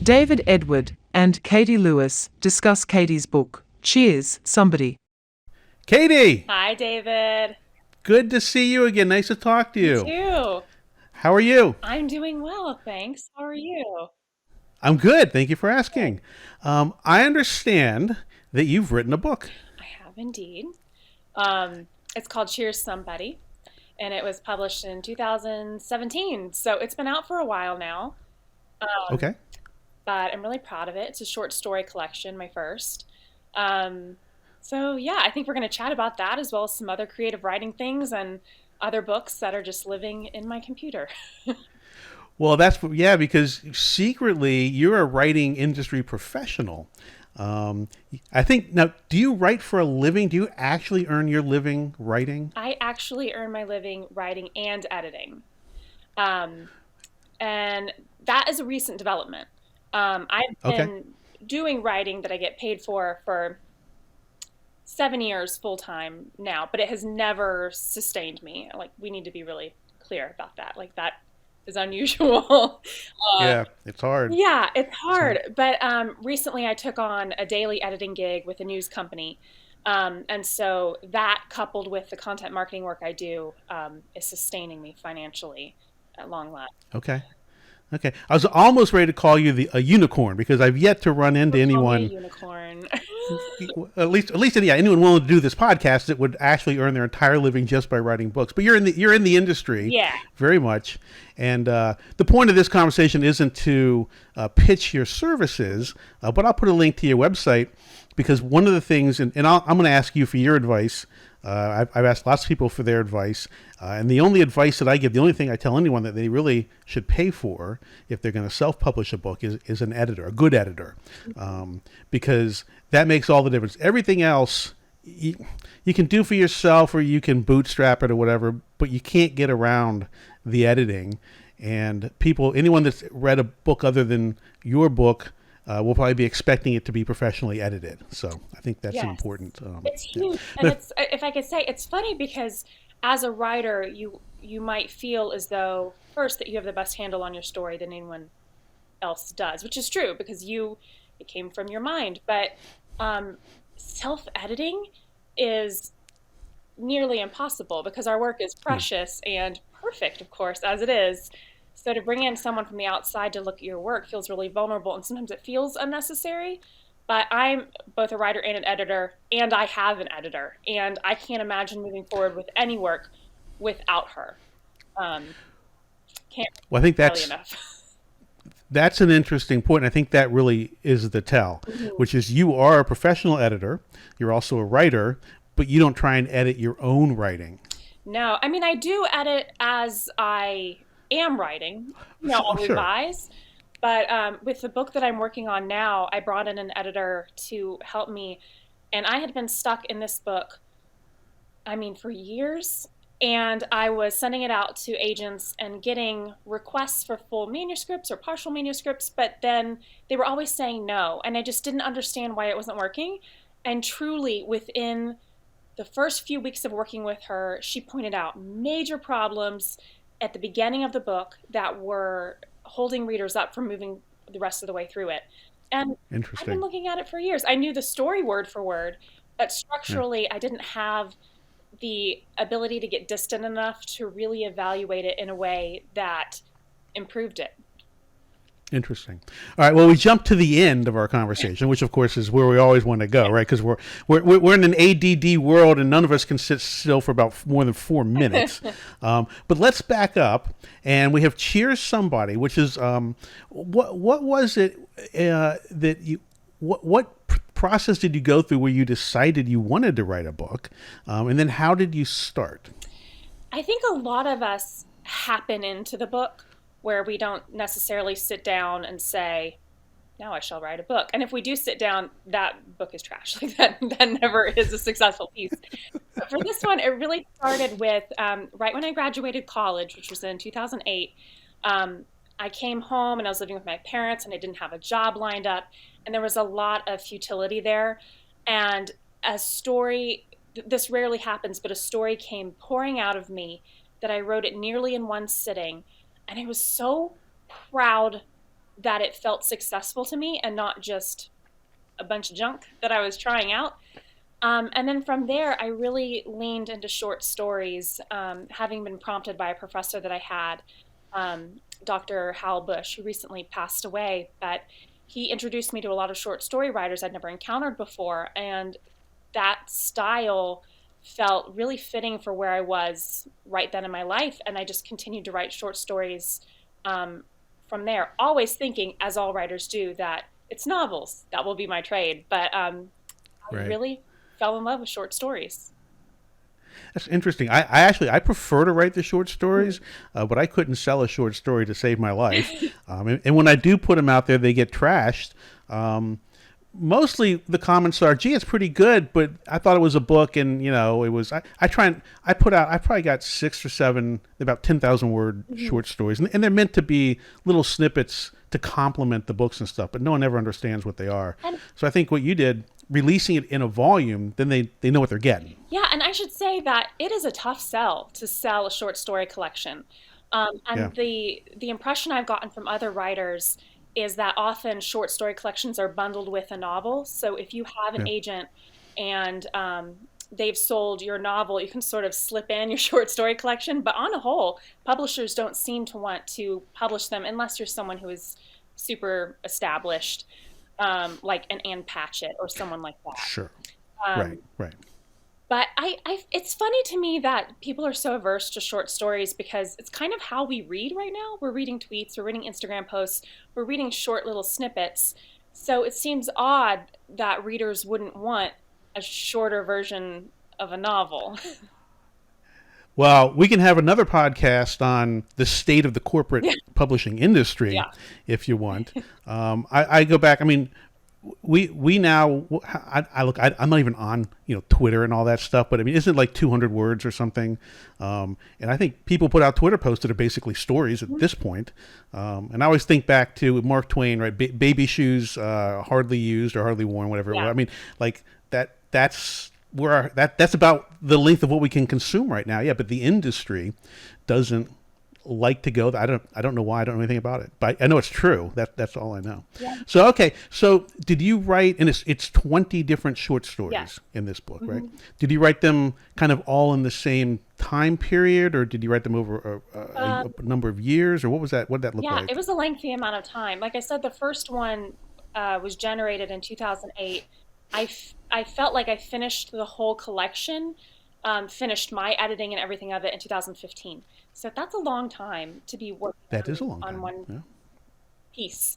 David Edward and Katie Lewis discuss Katie's book, Cheers, Somebody. Katie, Hi, David. good to see you again. Nice to talk to You you. too. How are you? I'm doing well, thanks. How are you? I'm good. Thank you for asking. I understand that you've written a book. I have indeed. It's called Cheers Somebody, and it was published in 2017. So it's been out for a while now, Okay. but I'm really proud of it. It's a short story collection, my first. Um, so yeah, I think we're going to chat about that as well as some other creative writing things and other books that are just living in my computer. Well, yeah, because secretly you're a writing industry professional. Um, I think now, do you write for a living? Do you actually earn your living writing? I actually earn my living writing and editing. Um, and that is a recent development. I've Okay. been doing writing that I get paid for 7 years full time now, but it has never sustained me. Like, we need to be really clear about that. Like, that is unusual. uh, Yeah, it's hard. yeah, it's It's hard. hard. But recently I took on a daily editing gig with a news company. And so that coupled with the content marketing work I do is sustaining me financially at long last. Okay. Okay. I was almost ready to call you a unicorn because I've yet to run into Don't call me a anyone, unicorn. at least yeah, anyone willing to do this podcast that would actually earn their entire living just by writing books. But you're in the industry, Yeah. very much, and the point of this conversation isn't to pitch your services, but I'll put a link to your website because one of the things, and I'm going to ask you for your advice. I've asked lots of people for their advice, and the only advice that I give, the only thing I tell anyone that they really should pay for if they're going to self-publish a book is an editor, a good editor, because that makes all the difference. Everything else you can do for yourself, or you can bootstrap it or whatever, but you can't get around the editing. And anyone that's read a book other than your book, will probably be expecting it to be professionally edited. So I think that's an Yes. important. It's Yeah. huge. And But it's, if I could say, it's funny because as a writer, you might feel as though first that you have the best handle on your story than anyone else does, which is true because it came from your mind. But um, self-editing is nearly impossible because our work is yeah, precious and perfect, of course, as it is. So to bring in someone from the outside to look at your work feels really vulnerable and sometimes it feels unnecessary. But I'm both a writer and an editor, and I have an editor, and I can't imagine moving forward with any work without her. Um, can't well, I think tell you that's enough. that's an interesting point. I think that really is the tell, Mhm. which is you are a professional editor. You're also a writer, but you don't try and edit your own writing. No, I mean, I do edit as I am writing. I'll Sure. revise. But with the book that I'm working on now, I brought in an editor to help me. And I had been stuck in this book, I mean, for years. And I was sending it out to agents and getting requests for full manuscripts or partial manuscripts, but then they were always saying no. And I just didn't understand why it wasn't working. And truly, within the first few weeks of working with her, she pointed out major problems at the beginning of the book that were holding readers up from moving the rest of the way through it. And I've been Interesting. looking at it for years. I knew the story word for word, but Yeah. structurally, I didn't have the ability to get distant enough to really evaluate it in a way that improved it. Interesting. All right. Well, we jump to the end of our conversation, which of course is where we always want to go, right? Because we're in an ADD world, and none of us can sit still for about more than 4 minutes. But let's back up, and we have Cheers Somebody, which is what was it that you what process did you go through where you decided you wanted to write a book, and then how did you start? I think a lot of us happen into the book where we don't necessarily sit down and say, now I shall write a book. And if we do sit down, that book is trash. Like that never is a successful piece. But for this one, it really started with right when I graduated college, which was in 2008. Um, I came home and I was living with my parents and I didn't have a job lined up. And there was a lot of futility there. And a story, this rarely happens, but a story came pouring out of me that I wrote it nearly in one sitting. And I was so proud that it felt successful to me and not just a bunch of junk that I was trying out. And then from there, I really leaned into short stories, having been prompted by a professor that I had, Dr. Hal Bush, who recently passed away. But he introduced me to a lot of short story writers I'd never encountered before. And that style felt really fitting for where I was right then in my life. And I just continued to write short stories from there, always thinking, as all writers do, that it's novels. That will be my trade. But I Right. really fell in love with short stories. That's interesting. I prefer to write the short stories, but I couldn't sell a short story to save my life. And when I do put them out there, they get trashed. Mostly the comments are, "Gee, it's pretty good," but I thought it was a book, and it was. I try and I put out. I probably got 6 or 7, about 10,000 word short stories, and they're meant to be little snippets to complement the books and stuff. But no one ever understands what they are. And So I think what you did, releasing it in a volume, then they know what they're getting. yeah, and I should say that it is a tough sell to sell a short story collection. Yeah. And the impression I've gotten from other writers is that often short story collections are bundled with a novel. So if you have an Yeah. agent and they've sold your novel, you can sort of slip in your short story collection. But on a whole, publishers don't seem to want to publish them unless you're someone who is super established, like an Ann Patchett or someone like that. Sure. Um, Right. Right. but it's funny to me that people are so averse to short stories because it's kind of how we read right now. We're reading tweets, we're reading Instagram posts, we're reading short little snippets. So it seems odd that readers wouldn't want a shorter version of a novel. Well, we can have another podcast on the state of the corporate publishing industry Yeah. if you want. I go back. I mean, we now. I look. I'm not even on Twitter and all that stuff. But I mean, isn't it like 200 words or something? And I think people put out Twitter posts that are basically stories at this point. And I always think back to Mark Twain, right? Baby shoes, hardly used or hardly worn, whatever. Yeah. I mean, like that. That's about the length of what we can consume right now. Yeah, but the industry doesn't like to go. I don't know why. I don't know anything about it, but I know it's true. That's all I know. Yeah. So okay. So did you write? And it's 20 different short stories Yeah. in this book, right? Did you write them kind of all in the same time period, or did you write them over a number of years, or what was that? What did that look Yeah, like? it was a lengthy amount of time. Like I said, the first one was generated in 2008. I felt like I finished the whole collection, finished my editing and everything of it in 2015. So that's a long time to be working That is a long on time. one Yeah. piece.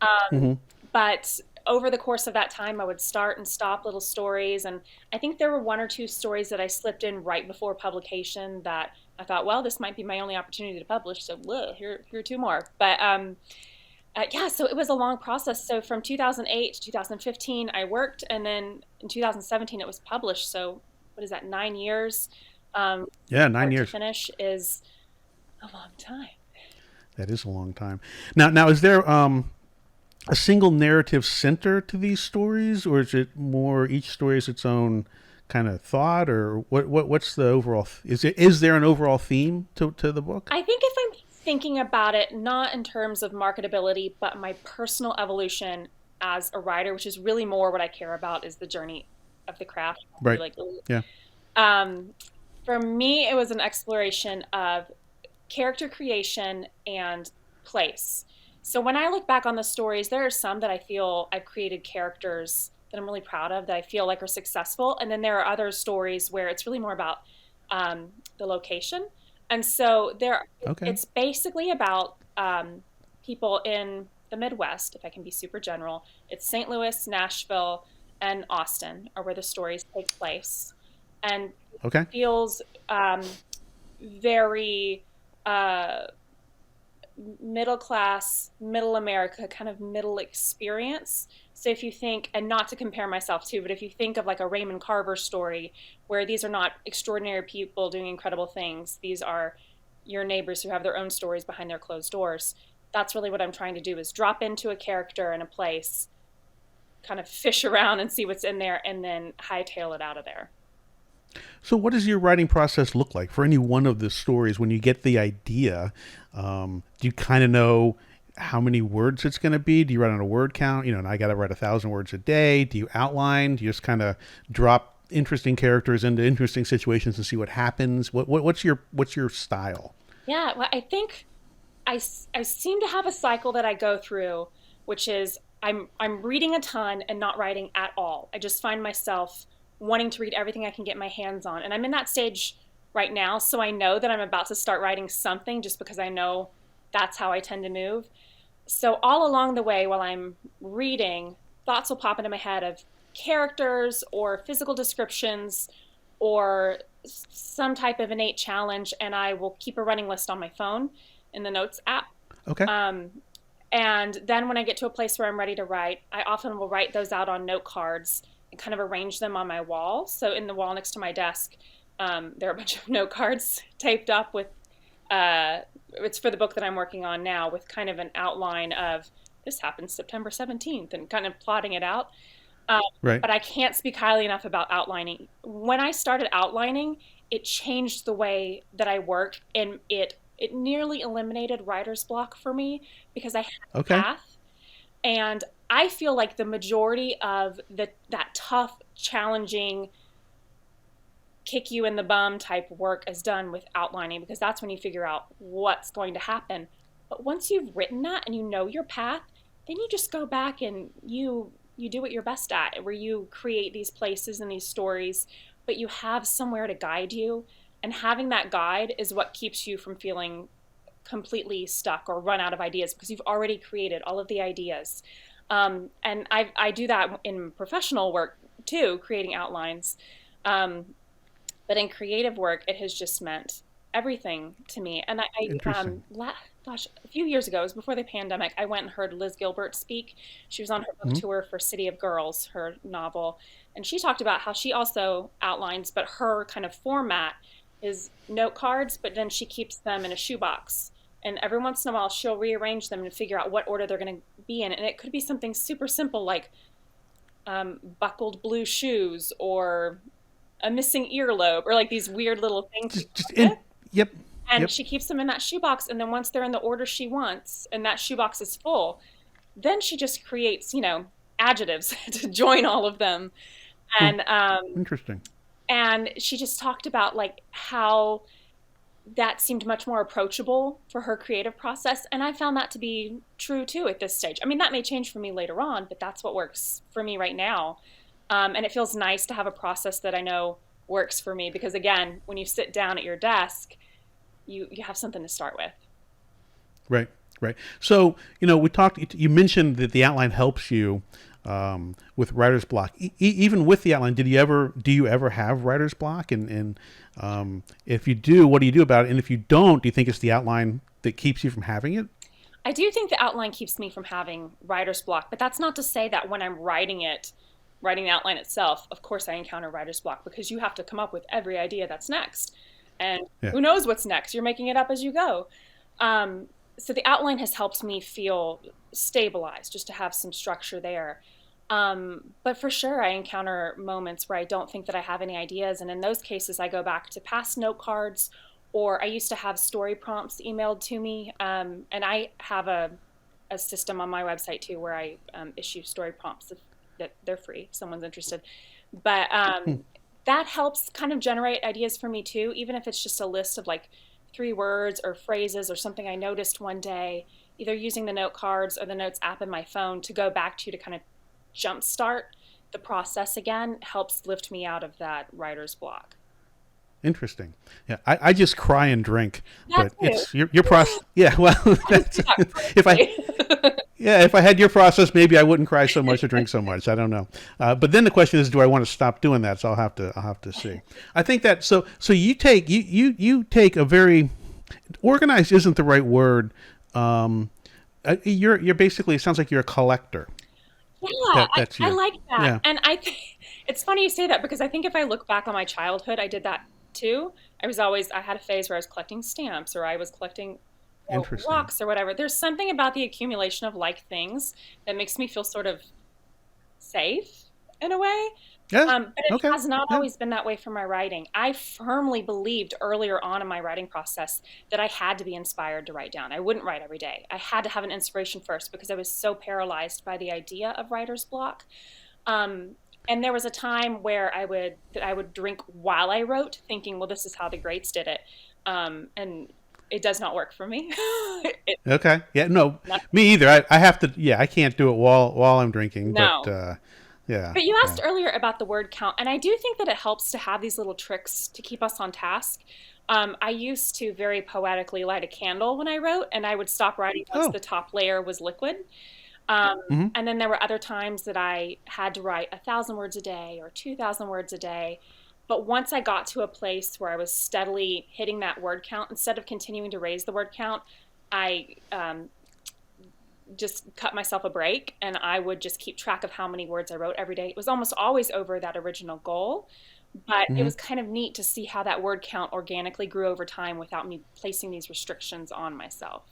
Hmm. But over the course of that time, I would start and stop little stories. And I think there were 1 or 2 stories that I slipped in right before publication that I thought, well, this might be my only opportunity to publish. So here are 2 more. But yeah, so it was a long process. So from 2008 to 2015, I worked. And then in 2017, it was published. So what is that, 9 years? Yeah, 9 Start to years. finish is a long time. That is a long time. Now, is there a single narrative center to these stories, or is it more each story is its own kind of thought, or what's the overall? Is there an overall theme to the book? I think if I'm thinking about it, not in terms of marketability, but my personal evolution as a writer, which is really more what I care about, is the journey of the craft. Right. Like, Yeah. for me, it was an exploration of character creation and place. So when I look back on the stories, there are some that I feel I've created characters that I'm really proud of, that I feel like are successful. And then there are other stories where it's really more about the location. And so Okay. it's basically about people in the Midwest, if I can be super general. It's St. Louis, Nashville, and Austin are where the stories take place. And Okay. feels very middle class, middle America, kind of middle experience. So if you think, and not to compare myself to, but if you think of like a Raymond Carver story, where these are not extraordinary people doing incredible things, these are your neighbors who have their own stories behind their closed doors. That's really what I'm trying to do, is drop into a character in a place, kind of fish around and see what's in there, and then hightail it out of there. So, what does your writing process look like for any one of the stories when you get the idea? Do you kind of know how many words it's going to be? Do you write on a word count? And I got to write 1,000 words a day. Do you outline? Do you just kind of drop interesting characters into interesting situations and see what happens? What's your style? Yeah, well, I think I seem to have a cycle that I go through, which is I'm reading a ton and not writing at all. I just find myself wanting to read everything I can get my hands on. And I'm in that stage right now, so I know that I'm about to start writing something just because I know that's how I tend to move. So all along the way while I'm reading, thoughts will pop into my head of characters or physical descriptions or some type of innate challenge, and I will keep a running list on my phone in the notes app. Okay. And then when I get to a place where I'm ready to write, I often will write those out on note cards and kind of arrange them on my wall. So in the wall next to my desk, there are a bunch of note cards taped up with, it's for the book that I'm working on now, with kind of an outline of this happened September 17th and kind of plotting it out. Right. But I can't speak highly enough about outlining. When I started outlining, it changed the way that I work, and it nearly eliminated writer's block for me because I had a path. And I feel like the majority of that tough, challenging, kick you in the bum type work is done with outlining, because that's when you figure out what's going to happen. But once you've written that and you know your path, then you just go back and you do what you're best at, where you create these places and these stories, but you have somewhere to guide you. And having that guide is what keeps you from feeling completely stuck or run out of ideas, because you've already created all of the ideas. And I do that in professional work too, creating outlines. But in creative work, it has just meant everything to me. And a few years ago, it was before the pandemic, I went and heard Liz Gilbert speak. She was on her book tour for City of Girls, her novel. And she talked about how she also outlines, but her kind of format is note cards, but then she keeps them in a shoebox. And every once in a while, she'll rearrange them and figure out what order they're going to be in. And it could be something super simple like buckled blue shoes or a missing earlobe, or like these weird little things. Yep. And she keeps them in that shoebox. And then once they're in the order she wants and that shoebox is full, then she just creates, adjectives to join all of them. And interesting. And she just talked about like how that seemed much more approachable for her creative process. And I found that to be true too at this stage. I mean, that may change for me later on, but that's what works for me right now. And it feels nice to have a process that I know works for me, because again, when you sit down at your desk, you have something to start with. Right. So, you mentioned that the outline helps you with writer's block. Even with the outline, do you ever have writer's block? And if you do, what do you do about it? And if you don't, do you think it's the outline that keeps you from having it? I do think the outline keeps me from having writer's block, but that's not to say that when I'm writing the outline itself, of course I encounter writer's block, because you have to come up with every idea that's next. And who knows what's next? You're making it up as you go. So the outline has helped me feel stabilized, just to have some structure there. But for sure, I encounter moments where I don't think that I have any ideas. And in those cases, I go back to past note cards, or I used to have story prompts emailed to me. And I have a system on my website too, where I issue story prompts that they're free if someone's interested. But that helps kind of generate ideas for me too, even if it's just a list of like 3 words or phrases or something I noticed one day, either using the note cards or the notes app in my phone to go back to kind of jumpstart the process again, helps lift me out of that writer's block. Interesting. Yeah, I just cry and drink, That but too. it's your process. Yeah, well, that's, if I had your process, maybe I wouldn't cry so much or drink so much. I don't know. But then the question is, do I want to stop doing that? So I'll have to see. I think that so you take a very organized isn't the right word. You're basically, it sounds like you're a collector. Yeah, That's I you. like that. Yeah. And I think it's funny you say that, because I think if I look back on my childhood, I did that too. I had a phase where I was collecting stamps, or I was collecting Interesting. rocks or whatever. There's something about the accumulation of like things that makes me feel sort of safe in a way. Yeah. But it Okay. has not Yeah. always been that way for my writing. I firmly believed earlier on in my writing process that I had to be inspired to write down. I wouldn't write every day. I had to have an inspiration first because I was so paralyzed by the idea of writer's block. Um, and there was a time where I would drink while I wrote, thinking, well, this is how the greats did it. And it does not work for me. it, Okay. Yeah. No, not, me either. I have to. Yeah, I can't do it while I'm drinking. But no. yeah. But you Yeah. asked earlier about the word count, and I do think that it helps to have these little tricks to keep us on task. I used to very poetically light a candle when I wrote, and I would stop writing once Oh. the top layer was liquid. Hmm. And then there were other times that I had to write 1,000 words a day or 2,000 words a day. But once I got to a place where I was steadily hitting that word count, instead of continuing to raise the word count, I just cut myself a break and I would just keep track of how many words I wrote every day. It was almost always over that original goal, but it Hmm. was kind of neat to see how that word count organically grew over time without me placing these restrictions on myself.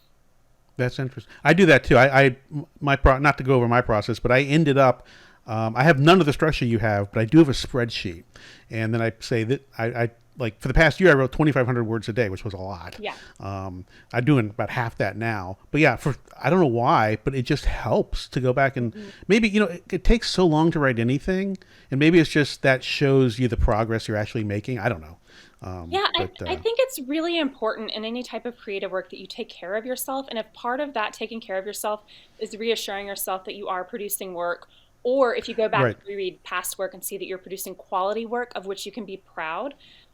That's interesting. I do that too. Not to go over my process, but I ended up. I have none of the structure you have, but I do have a spreadsheet, and then I say that I like for the past year I wrote 2,500 words a day, which was a lot. Yeah. I'm doing about half that now, but yeah, for I don't know why, but it just helps to go back and maybe it takes so long to write anything, and maybe it's just that shows you the progress you're actually making. I don't know. Yeah, But I think it's really important in any type of creative work that you take care of yourself. And if part of that taking care of yourself is reassuring yourself that you are producing work, or if you go back right. and reread past work and see that you're producing quality work of which you can be proud,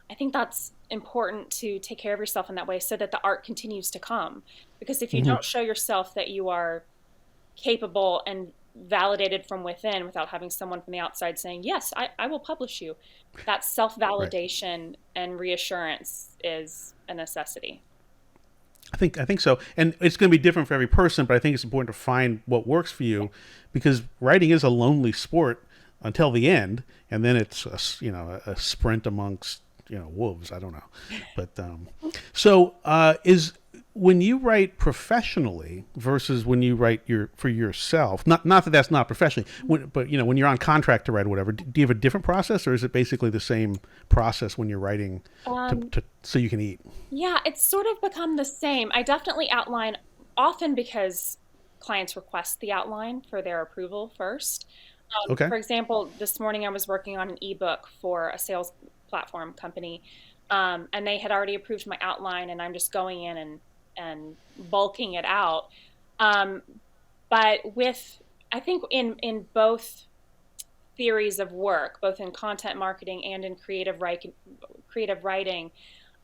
I think that's important to take care of yourself in that way so that the art continues to come. Because if you Hmm. don't show yourself that you are capable and validated from within without having someone from the outside saying, yes, I will publish you, that self Right. validation and reassurance is a necessity. I think so, and it's going to be different for every person. But I think it's important to find what works for you, because writing is a lonely sport until the end, and then it's a sprint amongst wolves. I don't know, but so is when you write professionally versus when you write for yourself. Not that that's not professionally, but when you're on contract to write or whatever. Do you have a different process, or is it basically the same process when you're writing Um, so you can eat? yeah, it's sort of become the same. I definitely outline often because clients request the outline for their approval first. Okay. For example, this morning I was working on an ebook for a sales platform company, and they had already approved my outline, and I'm just going in and bulking it out. Um, but with I think in both theories of work, both in content marketing and in creative writing,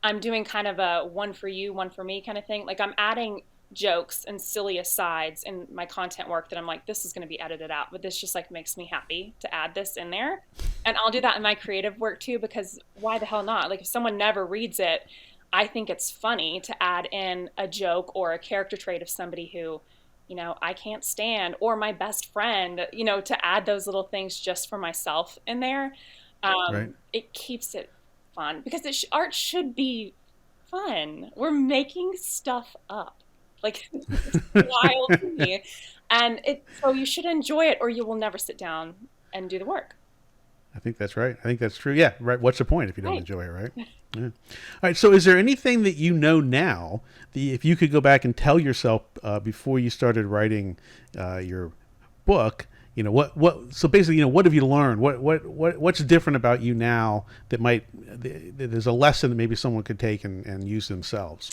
I'm doing kind of a one for you, one for me kind of thing. Like I'm adding jokes and silly asides in my content work that I'm like, this is going to be edited out, but this just like makes me happy to add this in there. And I'll do that in my creative work too, because why the hell not? Like if someone never reads it, I think it's funny to add in a joke or a character trait of somebody who, I can't stand, or my best friend, to add those little things just for myself in there. Right. It keeps it fun because art should be fun. We're making stuff up. Like it's wild to me. And so you should enjoy it or you will never sit down and do the work. I think that's right. I think that's true. Yeah, right. What's the point if you don't Right. enjoy it, right? Yeah. All right. So, is there anything that you know now that if you could go back and tell yourself before you started writing your book, what? So basically, what have you learned? What's different about you now that there's a lesson that maybe someone could take and use themselves?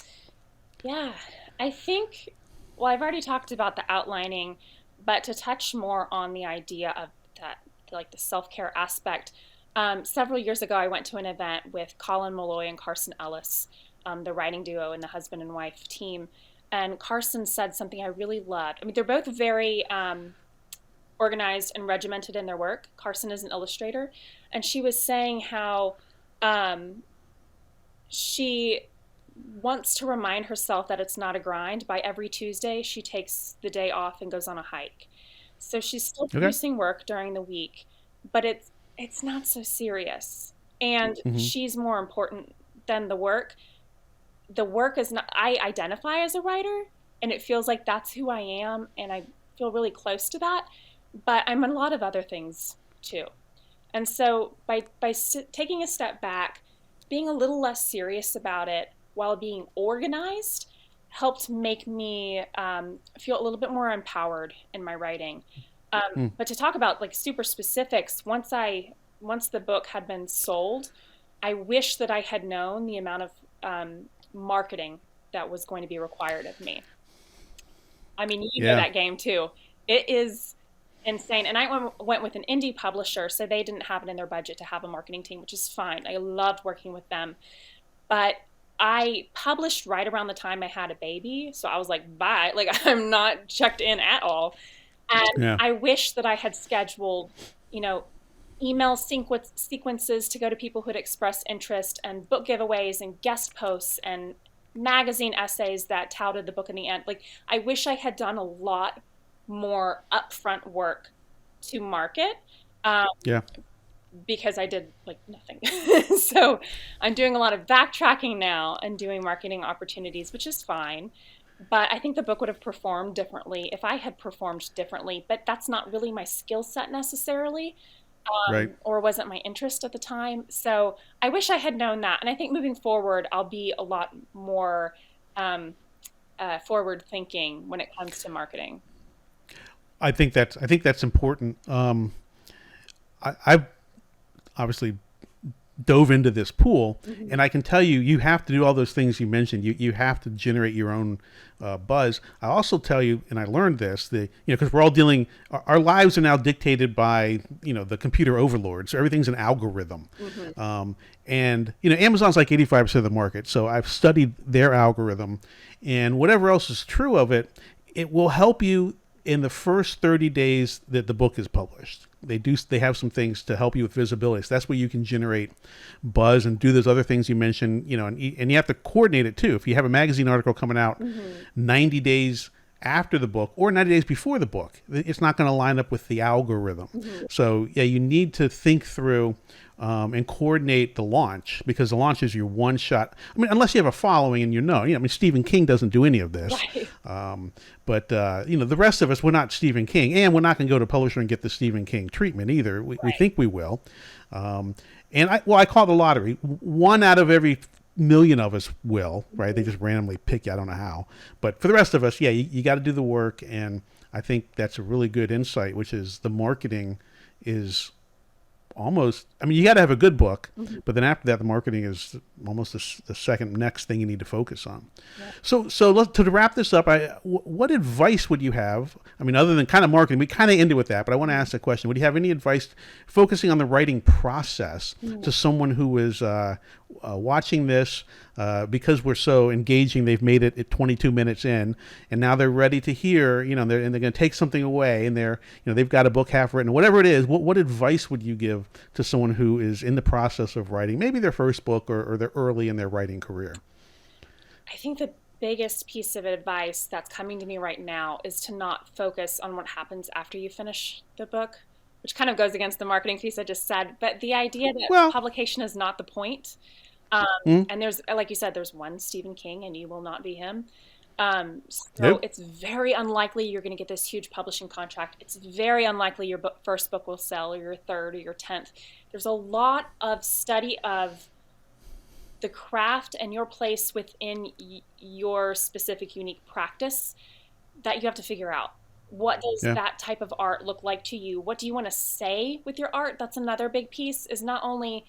Yeah. I think, well, I've already talked about the outlining, but to touch more on the idea of that, like the self-care aspect, several years ago, I went to an event with Colin Malloy and Carson Ellis, the writing duo and the husband and wife team. And Carson said something I really loved. I mean, they're both very organized and regimented in their work. Carson is an illustrator. And she was saying how um, she wants to remind herself that it's not a grind. By every Tuesday, she takes the day off and goes on a hike. So she's still Okay. producing work during the week, but it's not so serious. And Hmm. she's more important than the work. The work is not, I identify as a writer and it feels like that's who I am and I feel really close to that, but I'm a lot of other things too. And so by taking a step back, being a little less serious about it while being organized helped make me feel a little bit more empowered in my writing. Hmm. But to talk about like super specifics, once the book had been sold, I wish that I had known the amount of marketing that was going to be required of me. I mean, you know Yeah. that game too. It is insane. And I went with an indie publisher, so they didn't have it in their budget to have a marketing team, which is fine. I loved working with them. But I published right around the time I had a baby. So I was like, bye. Like, I'm not checked in at all. And Yeah. I wish that I had scheduled, you know, email sequences to go to people who had expressed interest, and book giveaways and guest posts and magazine essays that touted the book in the end. Like, I wish I had done a lot more upfront work to market, um, Yeah. because I did like nothing. So I'm doing a lot of backtracking now and doing marketing opportunities, which is fine. But I think the book would have performed differently if I had performed differently. But that's not really my skill set necessarily, Right. or wasn't my interest at the time. So I wish I had known that. And I think moving forward, I'll be a lot more um, forward thinking when it comes to marketing. I think that's important. I've obviously dove into this pool, and I can tell you, you have to do all those things you mentioned. You have to generate your own buzz. I also tell you, and I learned this, because we're all dealing, our lives are now dictated by the computer overlords. So everything's an algorithm, and Amazon's like 85% of the market. So I've studied their algorithm, and whatever else is true of it, it will help you in the first 30 days that the book is published. They have some things to help you with visibility. So that's where you can generate buzz and do those other things you mentioned, and you have to coordinate it too. If you have a magazine article coming out 90 days after the book or 90 days before the book, it's not going to line up with the algorithm. So yeah, you need to think through and coordinate the launch, because the launch is your one shot. I mean, unless you have a following and I mean, Stephen King doesn't do any of this. Right. But the rest of us, we're not Stephen King, and we're not going to go to publisher and get the Stephen King treatment either. We think we will. And I call it the lottery. One out of every million of us will, right? They just randomly pick you. I don't know how. But for the rest of us, yeah, you got to do the work. And I think that's a really good insight, which is the marketing is almost, I mean, you got to have a good book, but then after that, the marketing is almost the second next thing you need to focus on. Yeah. So to wrap this up, what advice would you have? I mean, other than kind of marketing, we kind of ended with that, but I want to ask the question: would you have any advice focusing on the writing process to someone who is watching this because we're so engaging? They've made it at 22 minutes in, and now they're ready to hear. And they're going to take something away, and they've got a book half written, whatever it is. What advice would you give to someone who is in the process of writing, maybe their first book or they're early in their writing career? I think the biggest piece of advice that's coming to me right now is to not focus on what happens after you finish the book, which kind of goes against the marketing piece I just said. But the idea that Well, publication is not the point. And there's, like you said, there's one Stephen King, and you will not be him. So nope. it's very unlikely you're going to get this huge publishing contract. It's very unlikely your first book will sell, or your third, or your 10th. There's a lot of study of the craft and your place within your specific unique practice that you have to figure out. What does Yeah. that type of art look like to you? What do you want to say with your art? That's another big piece, is not only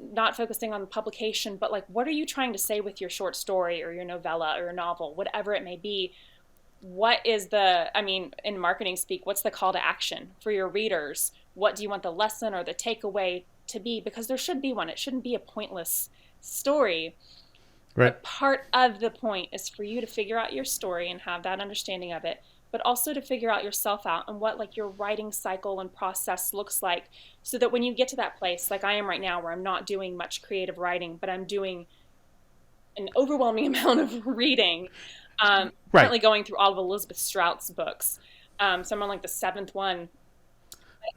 not focusing on the publication, but like, what are you trying to say with your short story or your novella or your novel, whatever it may be? What is in marketing speak, what's the call to action for your readers? What do you want the lesson or the takeaway to be? Because there should be one. It shouldn't be a pointless story. Right. But part of the point is for you to figure out your story and have that understanding of it, but also to figure out yourself out and what like your writing cycle and process looks like, so that when you get to that place, like I am right now, where I'm not doing much creative writing, but I'm doing an overwhelming amount of reading. Right. Currently going through all of Elizabeth Strout's books. So I'm on like the 7th one.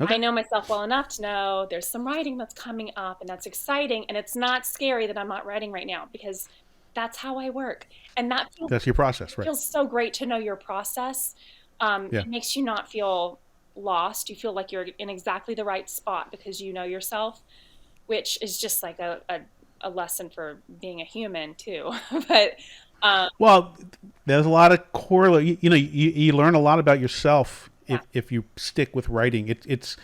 Okay. I know myself well enough to know there's some writing that's coming up, and that's exciting, and it's not scary that I'm not writing right now, because that's how I work. And that That's your process, right? feels so great to know your process. Yeah. It makes you not feel lost. You feel like you're in exactly the right spot because you know yourself, which is just like a lesson for being a human too. But Well, there's a lot of correlate. You learn a lot about yourself yeah. if you stick with writing. It's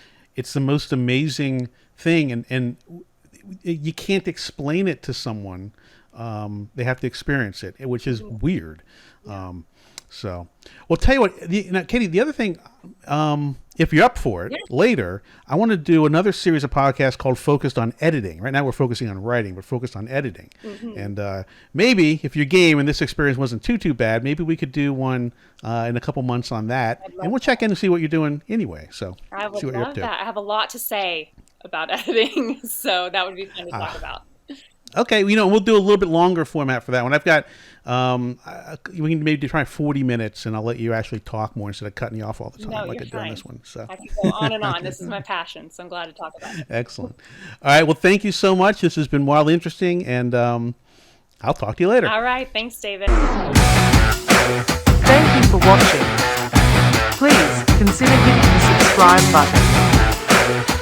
the most amazing thing, and you can't explain it to someone. They have to experience it, which is weird. So, well, tell you what, now, Katie. The other thing, if you're up for it, later, I want to do another series of podcasts called "Focused on Editing." Right now, we're focusing on writing, but focused on editing. And maybe if your game and this experience wasn't too bad, maybe we could do one in a couple months on that, and we'll check in and see what you're doing anyway. So, I would see what you're up love to. that. I have a lot to say about editing, so that would be fun to talk about. Okay, we'll do a little bit longer format for that one. I've got, we can maybe try 40 minutes, and I'll let you actually talk more instead of cutting you off all the time No, like you're I do on fine. this one. So I can go on and on. This is my passion, so I'm glad to talk about it. excellent. All right, well, thank you so much. This has been wildly interesting, and I'll talk to you later. All right, thanks, David. Thank you for watching. Please consider hitting the subscribe button.